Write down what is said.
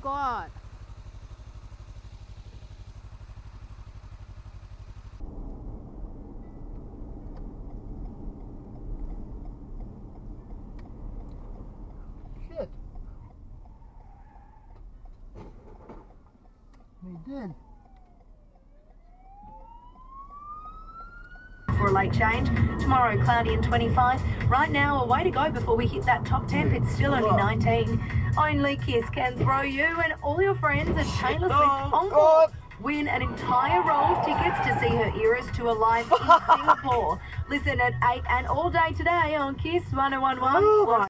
God. Shit. We did. For a late change. Tomorrow, cloudy and 25. Right now, a way to go before we hit that top temp. It's still only 19. Only Kiss can throw you and all your friends a Taylor Swift encore. Win an entire roll of tickets to see her Eras tour live in Singapore. Listen at 8 and all day today on Kiss 1011.